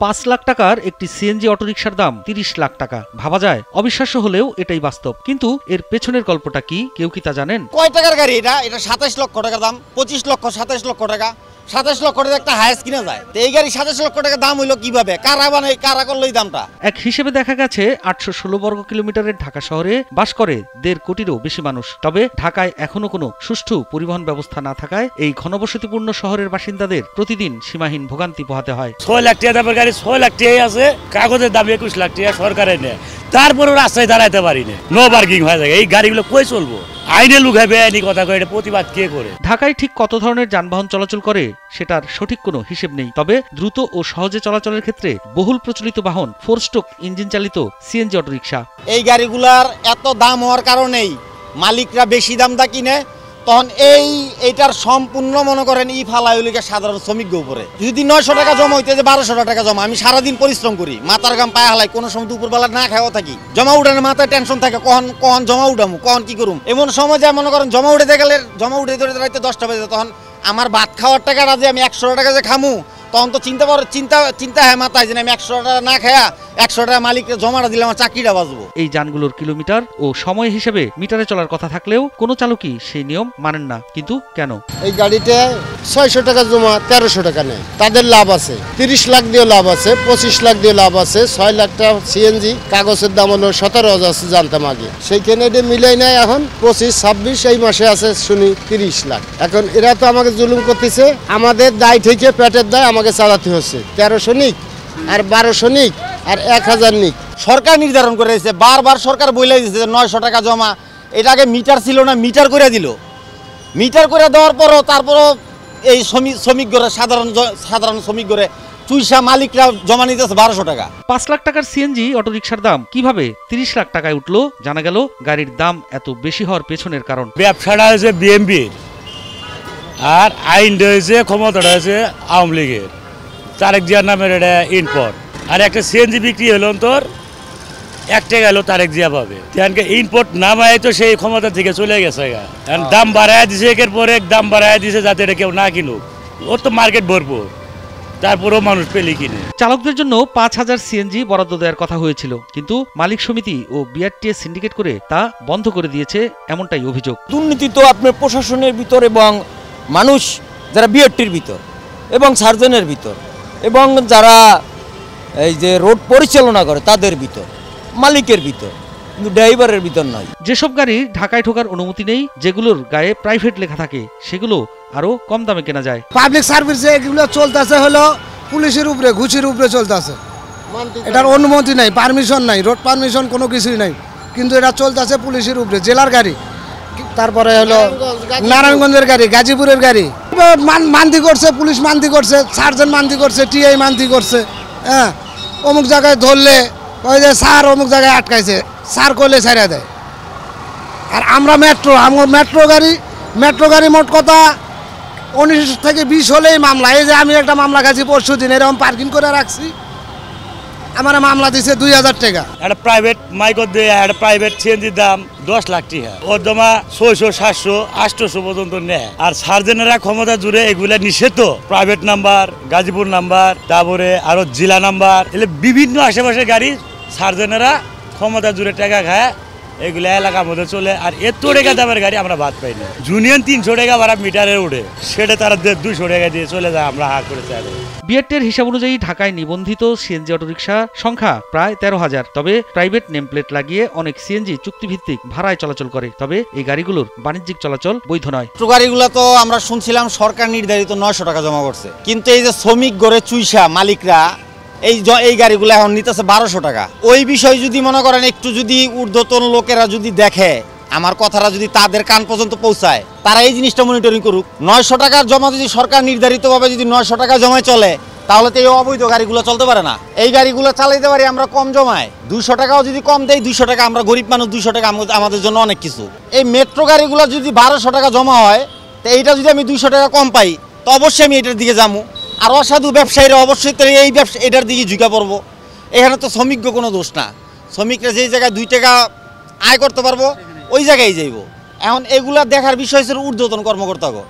5 লাখ টাকার একটি সিএনজি অটোরিকশার দাম 30 লাখ টাকা। ভাবা যায় অবিশ্বাস্য হলেও এটাই বাস্তব। কিন্তু এর পেছনের গল্পটা কি, কেউ কি তা জানেন? কয় টাকার গাড়ি এটা? 27 লক্ষ টাকা দাম, 25 লক্ষ, 27 লক্ষ টাকা। 27 লক্ষ টাকা একটা হায়েস কিনা যায়। তো এই গাড়ি 27 লক্ষ টাকা দাম হইলো কিভাবে? কারা বানাই, কারা করলো এই দামটা? এক হিসেবে দেখা গেছে 816 বর্গ কিলোমিটারের ঢাকা শহরে বাস করে 1.5 কোটিরও বেশি মানুষ। তবে ঢাকায় এখনো কোনো সুষ্ঠু পরিবহন ব্যবস্থা না থাকায় এই ঘনবসতিপূর্ণ শহরের বাসিন্দাদের প্রতিদিন সীমাহীন ভোগান্তি পোহাতে হয়। 6 লাখ টাকা দামের গাড়ি 6 লাখ টাকাই আছে, কাগজের দাম 21 লাখ টাকা সরকারের নেয়, তারপরেও রাস্তায় দাঁড়াইতে পারি না, নো পার্কিং হয়ে যায়। এই গাড়িগুলো কই চলবো? আইনে লুকাবে আইনি কথা কয়, এটা প্রতিবাদ কে করে? ঢাকায় ঠিক কত ধরনের যানবাহন চলাচল করে সেটার সঠিক কোনো হিসেব নেই। তবে দ্রুত ও সহজে চলাচলের ক্ষেত্রে বহুল প্রচলিত বাহন 4 স্ট্রোক ইঞ্জিন চালিত সিএনজি অটোরিকশা। এই গাড়িগুলার এত দাম হওয়ার কারণেই মালিকরা বেশি দাম দা কিনে, তখন এইটার সম্পূর্ণ মনে করেন ফালাই হইলে সাধারণ শ্রমিকদের উপরে। যদি 900 টাকা জমা হইতে যে 1200 টাকা জমা, আমি সারাদিন পরিশ্রম করি, মাথার গাম পায়ে হালাই, কোনো সময় দুপুরবেলা না খাওয়া থাকি, জমা উঠানোর মাথায় টেনশন থাকে, কখন জমা উঠামু, কখন কি করুম। এমন সময় যায় মনে করেন জমা উঠাতে গেলে, জমা উঠে ধরে রাইতে 10টা বাজে, তখন আমার ভাত খাওয়ার টাকাটা যে আমি 100 টাকা যে খামু, তখন তো চিন্তা হয় মাথায় যে আমি 100 টাকা না খায়া 100 টাকা মালিককে জমাটা দিলে আমার চাকরিটা বাঁচবো। এই যানগুলোর কিলোমিটার ও সময় হিসেবে মিটারে চলার কথা থাকলেও কোনো চালকই সেই নিয়ম মানেন না। কিন্তু কেন? এই গাড়িতে 600 টাকা জমা 1300 টাকা নেয়, তাদের লাভ আছে। 30 লাখ দিয়ে লাভ আছে, 25 লাখ দিয়ে লাভ আছে। 6 লাখ টাকা সিএনজি কাগজের দাম হলো 17,000 জানতাম আগে, সেইখানে এটা মিলাই নাই। এখন 25, 26 এই মাসে আছে শুনি 30 লাখ। এখন এরা তো আমাকে জুলুম করতেছে, আমাদের দায় থেকে পেটের দায় আমাকে চালাতে হচ্ছে। 1300 নিক আর 1200 নিক আর 1000 নিক। সরকার নির্ধারণ করে দিয়েছে, বারবার সরকার বলে দিয়েছে যে 900 টাকা জমা। এটা আগে মিটার ছিল না, মিটার করে দিল। মিটার করে দেওয়ার তারপরও এই শ্রমিক ঘরে সাধারণ শ্রমিক ঘরে চুইসা মালিকরা জমা নিতেছে 1200 টাকা। 5 লাখ টাকার সিএনজি অটোরিকশার দাম কিভাবে 30 লাখ টাকায় উঠলো? জানা গেল গাড়ির দাম এত বেশি হওয়ার পেছনের কারণ। ব্যবসাটা হয়েছে বিএমপির, আর আইনটা হয়েছে, ক্ষমতাটা হয়েছে আওয়ামী লীগের। তারেক জিয়ার নামের এটা ইনপোর্ট। আর একটা সিএনজি বিক্রি হলো তোর 1 টাকা হলো তারেক জিয়া পাবে। ইনপোর্ট নামায় তো সেই ক্ষমতা থেকে চলে গেছে। দাম বাড়ায় দিছে, একের পর এক দাম বাড়ায় দিছে যাতে এটা কেউ না কিনুক। ওর তো মার্কেট ভরপুর, তারপরেও মানুষ পেলি কিনে। চালকদের জন্য 5000 সিএনজি বরাদ্দ দেওয়ার কথা হয়েছিল, কিন্তু মালিক সমিতি ও বিআরটিএ সিন্ডিকেট করে তা বন্ধ করে দিয়েছে, এমনটাই অভিযোগ। দুর্নীতি তো আপনার প্রশাসনের ভিতর এবং মানুষ যারা বিআরটির ভিতর এবং সার্জনের ভিতর এবং যারা এই যে রোড পরিচালনা করে তাদের ভিতর, মালিকের ভিতর, কিন্তু ড্রাইভারের ভিতর নয়। যেসব গাড়ি ঢাকায় ঢোকার অনুমতি নেই, যেগুলোর গায়ে প্রাইভেট লেখা থাকে, সেগুলো আরো কম দামে কেনা যায়। পাবলিক সার্ভিসে এগুলো চলতেছে হলো পুলিশের উপরে, ঘুষির উপরে চলতেছে। এটার অনুমতি নাই, পারমিশন নাই, রোড পারমিশন কোনো কিছুই নাই, কিন্তু এটা চলতেছে পুলিশের উপরে। জেলার গাড়ি, তারপরে হলো নারায়ণগঞ্জের গাড়ি, গাজীপুরের গাড়ি মান্তি করছে, পুলিশ মান্তি করছে, সার্জন মান্তি করছে, টিআই মান্তি করছে। হ্যাঁ, অমুক জায়গায় ধরলে ওই যে স্যার অমুক জায়গায় আটকাইছে, স্যার করলে ছাড়া দেয়। আর আমরা আমার মেট্রো গাড়ি মোট কথা 19 থেকে 20 হলেই মামলা। এই যে আমি একটা মামলা খাচ্ছি পরশু দিন, এরকম পার্কিং করে রাখছি, আমার মামলা দিছে 2000 টাকা। একটা প্রাইভেট মাইকর দিয়ে একটা প্রাইভেট সিএনজির দাম 10 লাখ টাকা, ওর জমা 600, 700, 800 পর্যন্ত নেয়। আর সার্জনেরা ক্ষমতা জুড়ে এগুলা নিষেধ। প্রাইভেট নাম্বার, গাজীপুর নাম্বার, তারপরে আরো জেলা নাম্বার, এগুলো বিভিন্ন আশেপাশের গাড়ি সার্জনেরা ক্ষমতা জুড়ে টাকা খায়, এগুলো এলাকার মধ্যে চলে। আর এত টাকা দামের গাড়ি আমরা বাদ পাই না। জুনিয়ন 300 টাকা ভাড়া মিটারে উঠে, সেটা তারা 200 টাকা দিয়ে চলে যায়, আমরা হার করে চাই। বিআরটিএর হিসাব অনুযায়ী ঢাকায় নিবন্ধিত সিএনজি অটোরিকশা সংখ্যা প্রায় 13,000। তবে প্রাইভেট নেমপ্লেট লাগিয়ে অনেক সিএনজি চুক্তিভিত্তিক ভাড়ায় চলাচল করে। তবে এই গাড়িগুলোর বাণিজ্যিক চলাচল বৈধ নয়। গাড়িগুলো তো আমরা শুনছিলাম সরকার নির্ধারিত 900 টাকা জমা করছে, কিন্তু এই যে শ্রমিক ঘরে চুইসা মালিকরা এই গাড়িগুলো এখন নিতেছে 1200 টাকা। ওই বিষয় যদি মনে করেন একটু যদি ঊর্ধ্বতন লোকেরা যদি দেখে, আমার কথাটা যদি তাদের কান পর্যন্ত পৌঁছায়, তারা এই জিনিসটা মনিটরিং করুক। 900 টাকার জমা যদি সরকার নির্ধারিতভাবে যদি 900 টাকা জমায় চলে, তাহলে তো এই অবৈধ গাড়িগুলো চলতে পারে না। এই গাড়িগুলো চালাইতে পারি আমরা কম জমায়, 200 টাকাও যদি কম দেয়, 200 টাকা আমরা গরিব মানুষ, 200 টাকা আমাদের জন্য অনেক কিছু। এই মেট্রো গাড়িগুলো যদি 1200 টাকা জমা হয়, তো এইটা যদি আমি 200 টাকা কম পাই, তো অবশ্যই আমি এটার দিকে যাবো। আর অসাধু ব্যবসায়ীরা অবশ্যই তো এটার দিকে ঝুঁকা পড়বো। এখানে তো শ্রমিককে কোনো দোষ না, শ্রমিকরা যেই জায়গায় 2 টাকা আয় করতে পারবো ওই জায়গায় যাইব। এখন এগুলা দেখার বিষয় ছিল ঊর্ধ্বতন কর্মকর্তাকে।